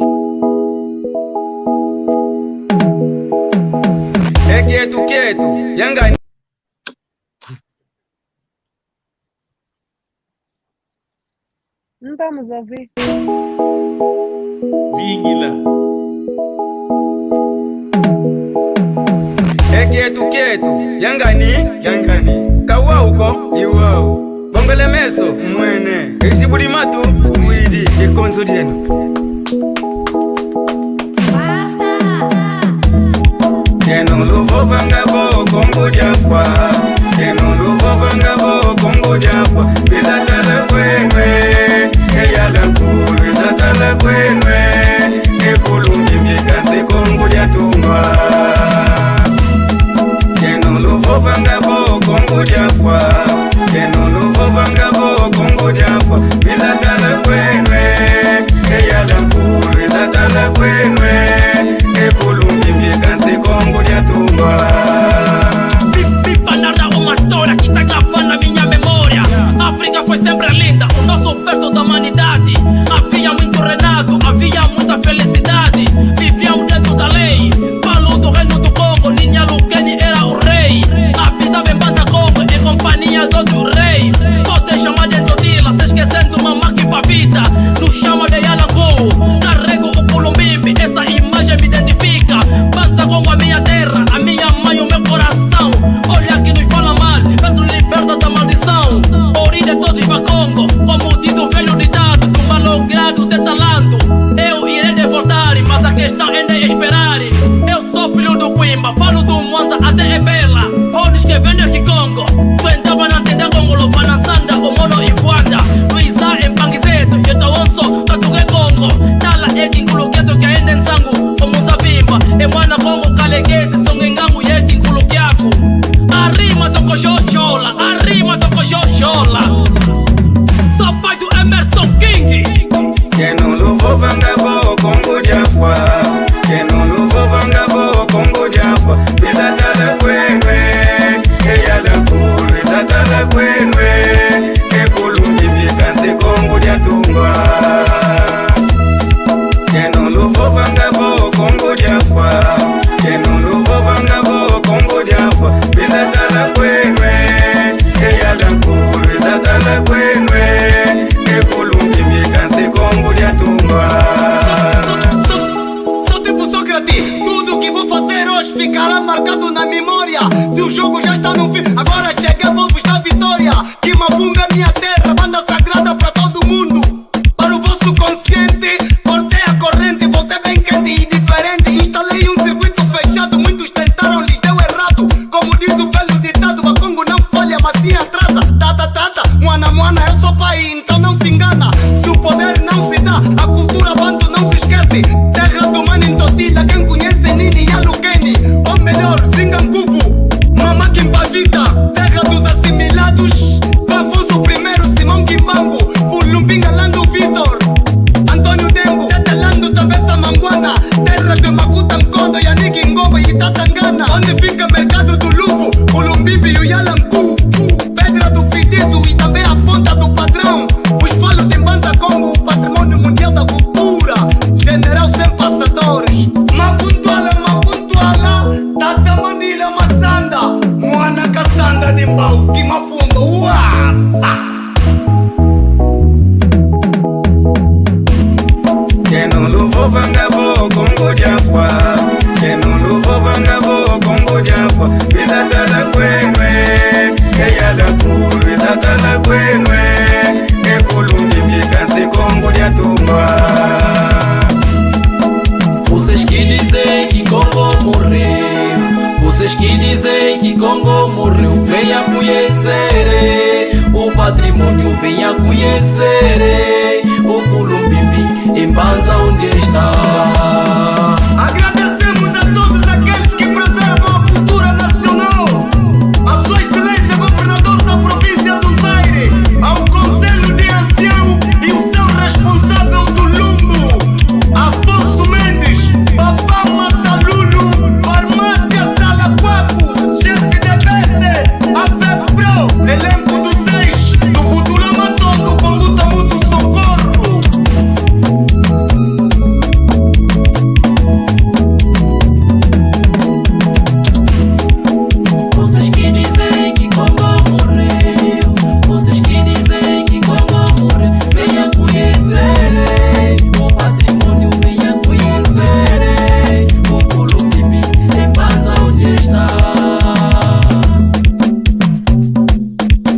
Quieto, yanga. Não estamos a ouvir. Vingila. Quieto, yangani. Kawauko, iwao. Bombele meso, mwene. Isiburi matu, uidi, ikonzo dieno. Que no lo vanga bo Congo diafwa, que no lo vanga bo Congo diafwa. Bizata la kwenwe, ella la cool. Bizata la kwenwe, e kulungi mikanse Congo diatumba. Que no lo vanga bo Congo diafwa, que no lo vanga bo Congo diafwa. Bizata la kwenwe, ella la cool. Bizata la kwenwe, e kulungi mikanse Congo narra uma história que tá gravando na minha memória. A África foi sempre linda, o nosso berço da humanidade. Havia muito renato, havia muita felicidade. Vivíamos dentro da lei. Paulo do reino do Congo, Ninha Lukeni era o rei. Habitava em Banda Congo, em companhia do outro rei. Pode chamar de Todila, se esquecendo uma máquina vida. Nos chama de Yalangu, carrego o Culumbimbi, essa imagem me identifica. Banda Congo, a minha terra, a minha mãe, o meu coração. Olha que nos fala mal, peço liberta da maldição. Origem de todos para Congo, como diz o velho ditado, do malogrado de talento. Eu irei devoltar, mas a questão ainda é esperar. Eu sou filho do Quimba, falo do Mwanza até Ebela. Fones que vêm aqui Congo, Fuentava na tenda Congo, Lovana Sanda, o Mono e Fuanda. Luísa em Panguizeto, eu tô onso, Tatugue Congo. Tala é que inculuquedo que ainda em Zango, como Zabimba. E Mwana Congo, Caleguese, Songengango e é que inculuqueaco. Arrima do Cojojola, arrima do Cojojola. Sou pai do Emerson King. Que no lo vanga bo Congo diafwa, que no lo vanga bo Congo diafwa. Bizata la kwenwe, ella la cool. Bizata la kwenwe, e kulungi mikanse Congo diatumba. Que no lo vanga bo Congo diafwa, que no lo vanga bo Congo diafwa. Bizata la kwenwe, ella la cool. Bizata la kwenwe, e kulungi mikanse Congo diatumba. Sou tipo Sócrates, tudo que vou fazer hoje ficará marcado na memória. Se o jogo já está no fim, agora chega, vou buscar vitória. Que uma funga patrimônio, venha conhecer o Culumbimbi, em Banza onde está.